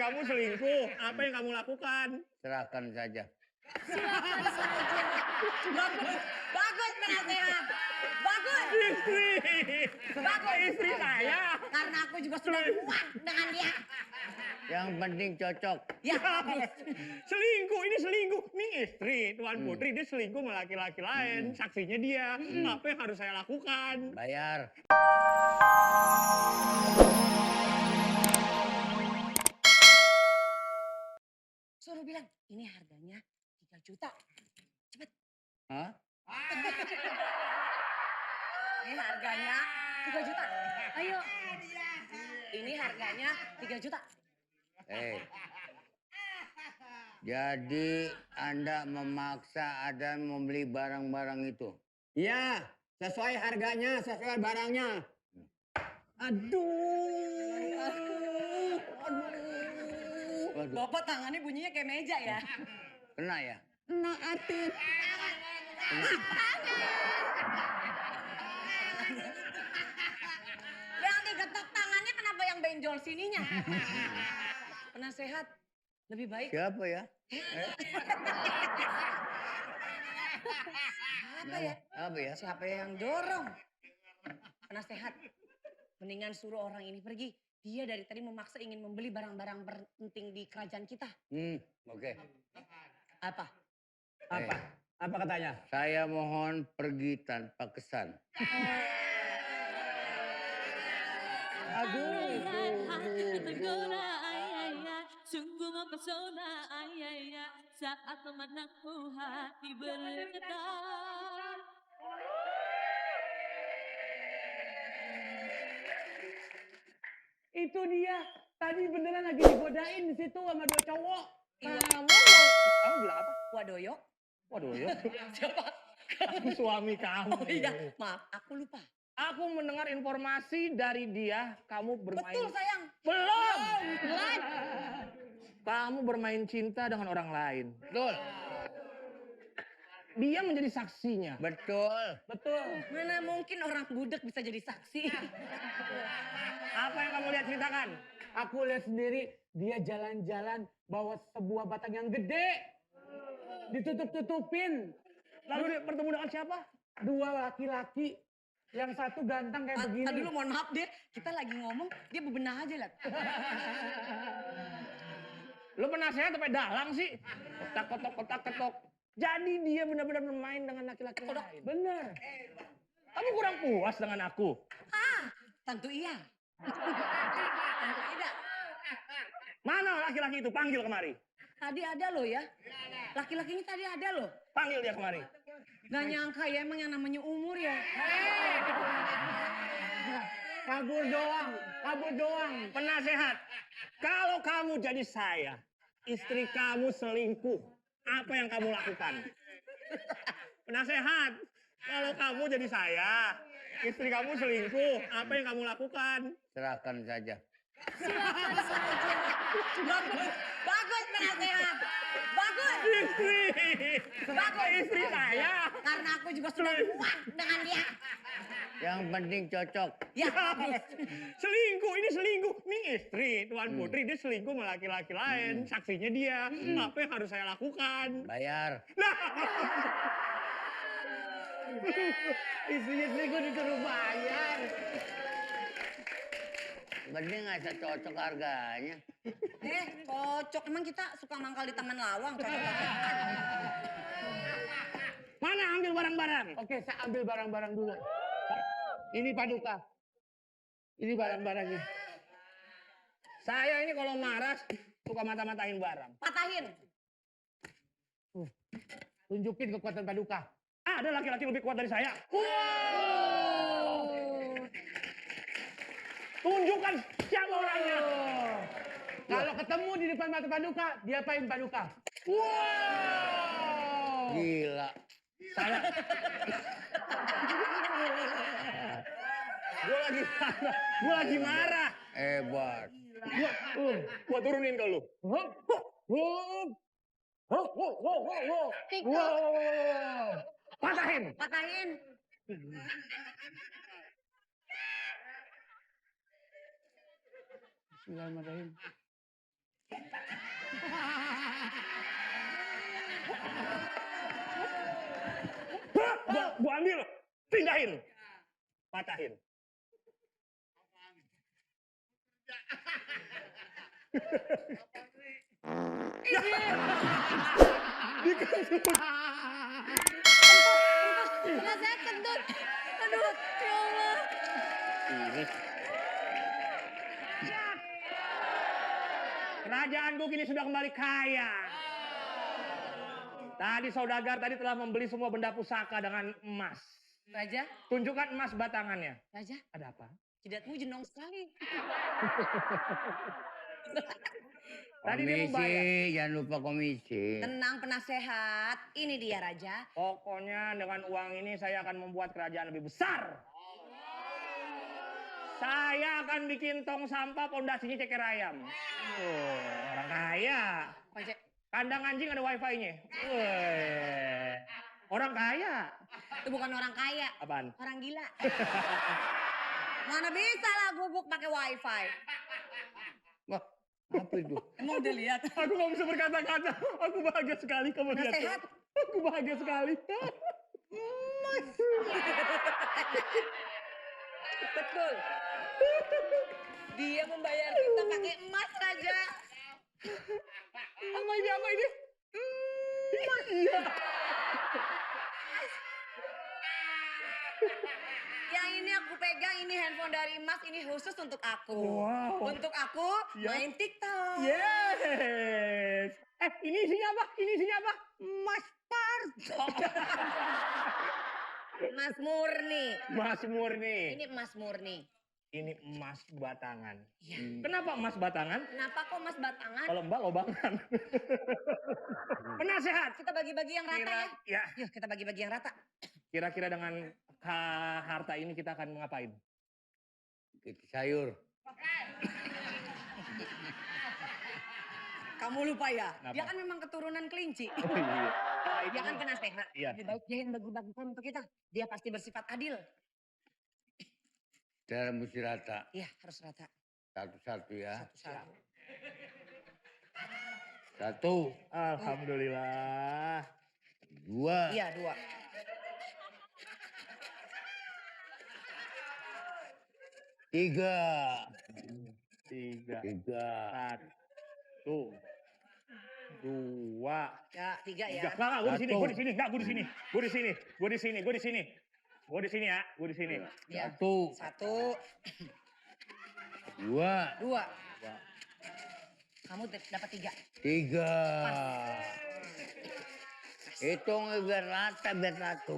kamu selingkuh, apa yang kamu lakukan? Serahkan saja. Silakan saja. Bagus, bagus penasehat. Bagus. Bagus istri saya. Karena aku juga sudah muak dengan dia. Yang penting cocok. Ya, bagus. Selingkuh, ini selingkuh. Ini istri, Tuan Putri, dia selingkuh sama laki-laki lain. Saksinya dia. Apa yang harus saya lakukan? Bayar. Suruh bilang, ini harganya 3 juta. Cepet. Hah? Ini harganya 3 juta. Ayo. Ini harganya 3 juta. Jadi Anda memaksa Adan membeli barang-barang itu? Iya, sesuai harganya, sesuai barangnya. Aduh. Waduh, Bapak tangannya bunyinya kayak meja ya. kena ya? Kena atit. Yang digetok tangannya kenapa yang benjol sininya? Penasehat, lebih baik. Siapa ya? Apa ya? Apa ya? Siapa yang dorong? Penasehat, mendingan suruh orang ini pergi. Dia dari tadi memaksa ingin membeli barang-barang penting di kerajaan kita. Oke. Apa? Apa? Apa katanya? Saya mohon pergi tanpa kesan. Tergoda, sungguh mempesona, saat memandangmu hati bergetar. Itu dia. Tadi beneran lagi digodain di situ sama 2 cowok. Kamu bilang apa? Wadoyo? Waduh, ya. Siapa? Aku suami kamu. Oh iya, maaf, aku lupa. Aku mendengar informasi dari dia, kamu bermain... Betul sayang. Belum! Kamu bermain cinta dengan orang lain. Betul. Dia menjadi saksinya. Betul. Betul. Mana mungkin orang budek bisa jadi saksi. Apa yang kamu lihat, ceritakan? Aku lihat sendiri dia jalan-jalan bawa sebuah batang yang gede. Ditutup-tutupin. Lalu dia bertemu dengan siapa? 2 laki-laki. Yang satu ganteng kayak begini. Tadi lu mohon maaf deh, kita lagi ngomong, dia bebenah aja lah. Lu penasehat sampai dalang sih? Kotak-kotak, kotak-kotak. Jadi dia benar-benar bermain dengan laki-laki lain. Bener. Kamu kurang puas dengan aku? Tentu iya. Tentu tidak. Mana laki-laki itu? Panggil kemari. Tadi ada loh ya. Laki-laki ini tadi ada loh. Panggil dia kemari. Gak nyangka ya emang yang namanya umur ya. Kabur doang. Kabur doang. Penasehat, kalau kamu jadi saya, istri kamu selingkuh, apa yang kamu lakukan? Penasehat, kalau kamu jadi saya, istri kamu selingkuh, apa yang kamu lakukan? Serahkan saja. Silakan saja. Bagus, bagus penasehat. Bagus. Bagus istri saya. Karena aku juga sudah muak dengan dia. Yang penting cocok. Ya, bagus. Selingkuh, ini selingkuh. Ini istri, Tuan Putri, dia selingkuh sama laki-laki lain. Saksinya dia. Apa yang harus saya lakukan? Bayar. Nah, Istrinya selingkuh disuruh bayar. Penting aja cocok harganya. Cocok. Emang kita suka mangkal di Taman Lawang. Cocok-cocokan. mana ambil barang-barang? Oke, saya ambil barang-barang dulu. Ini Paduka. Ini barang-barangnya. Saya ini kalau marah suka mata-matain barang. Patahin. Tunjukin kekuatan Paduka. Ada laki-laki lebih kuat dari saya. Tunjukkan siapa orangnya. Kalau ketemu di depan mata Paduka, diapain Paduka? Wow. Gila. Saya. Gue lagi marah. Hebat. Gua turunin ke lu. Patahin. Patahin. Bismillahirrahmanirrahim. Gua ambil, pindahin, patahin. Kena saya kentut. Aduh, ya Allah. Ini. Kerajaanku kini sudah kembali kaya. Tadi saudagar tadi telah membeli semua benda pusaka dengan emas. Raja, Tunjukkan emas batangannya. Raja, Ada apa? jidatmu jenong sekali. Tadi dia Komisi, membayar. jangan lupa komisi. Tenang penasehat, ini dia Raja. Pokoknya dengan uang ini saya akan membuat kerajaan lebih besar. Saya akan bikin tong sampah pondasinya ceker ayam. Oh, orang kaya. Ojek, Kandang anjing ada wifi-nya. Weh, orang kaya. itu bukan orang kaya, Apaan? orang gila. Mana bisa lah gubuk pakai wifi. Wah, apa itu? Emang udah lihat? Aku nggak bisa berkata-kata. Aku bahagia sekali kamu lihat. Nasihat. Aku bahagia sekali. Betul. Dia membayar kita pakai emas Raja. Apa ini? Apa ini? Iya. Yang ini aku pegang, ini handphone dari Mas, ini khusus untuk aku. Wow. Untuk aku Ya. main TikTok. Yes. Ini isinya apa? Ini isinya apa? Mas Parto. Mas Murni. Mas murni. Ini Mas Murni. Ini emas batangan. Iya. Kenapa emas batangan? Kenapa kok Mas batangan? Kalau mbak lobangan. Penasehat. Kita bagi-bagi yang rata ya. Ya. Yuk kita bagi-bagi yang rata. Kira-kira dengan harta ini kita akan ngapain? Kita sayur. Kamu lupa ya? Kenapa? Dia kan memang keturunan kelinci. Oh iya. Dia kan penasehat. Iya. Lebih baik dia yang bagi-bagikan untuk kita. Dia pasti bersifat adil. Cara mesti rata. Iya harus rata. Satu-satu ya. Satu-satu. Satu, Alhamdulillah. dua, Iya 2. tiga. Tiga. Tiga. Satu. Dua. Ya 3 ya. Tiga. Enggak, gue di sini, Satu. gue di sini. Enggak, gue di sini. Gue di sini. Gue di sini, gue di sini. Gue di sini ya, gue di sini. Ya. Satu, 1, dua, 2. Kamu dapat 3. tiga. Hitung biar rata, biar satu.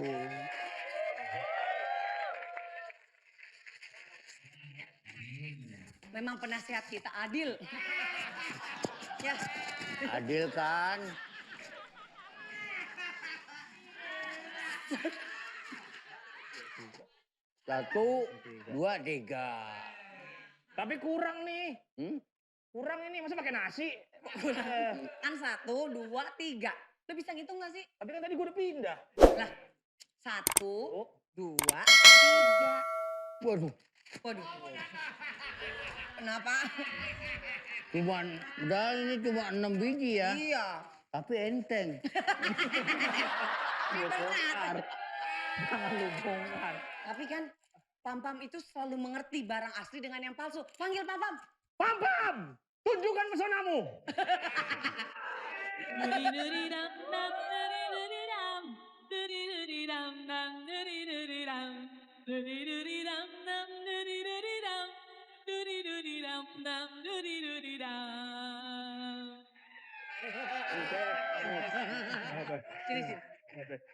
Memang penasehat kita adil. Ya. Adil kan? Satu, dua, tiga. Tapi kurang nih. Hmm? Kurang ini, masa pakai nasi? Kan 1, 2, 3. Lo bisa ngitung gak sih? Tapi kan tadi gue udah pindah. Lah. 1, 2, 3. Waduh, Waduh. Kenapa? ini cuma 6 biji ya. Iya. Tapi enteng. Lu bongkar. Jangan lu bongkar. Tapi kan Pam-Pam itu selalu mengerti barang asli dengan yang palsu. Panggil Pam-Pam. Pam-pam! Tunjukkan pesonamu. Sini, sini.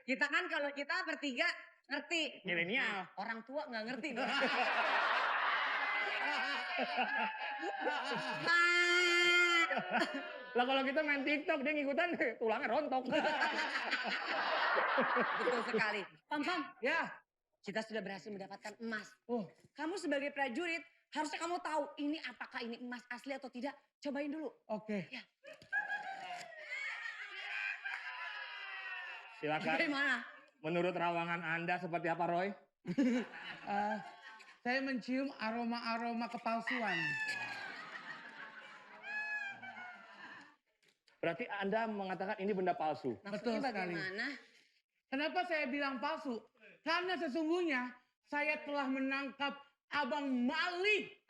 Kita kan kalau kita bertiga ngerti. Milenial. Orang tua nggak ngerti. Nih. Lah kalau kita main TikTok dia ngikutan tulangnya rontok. Betul sekali. Pam-Pam, Ya. kita sudah berhasil mendapatkan emas. Oh. Kamu sebagai prajurit, harusnya kamu tahu ini apakah ini emas asli atau tidak. Cobain dulu. Oke. Ya. Silakan. Bagaimana? Menurut rawangan Anda seperti apa, Roy? Saya mencium aroma-aroma kepalsuan. Berarti Anda mengatakan ini benda palsu. Maksudnya Betul sekali. bagaimana? Kenapa saya bilang palsu? Karena sesungguhnya saya telah menangkap Abang Malik.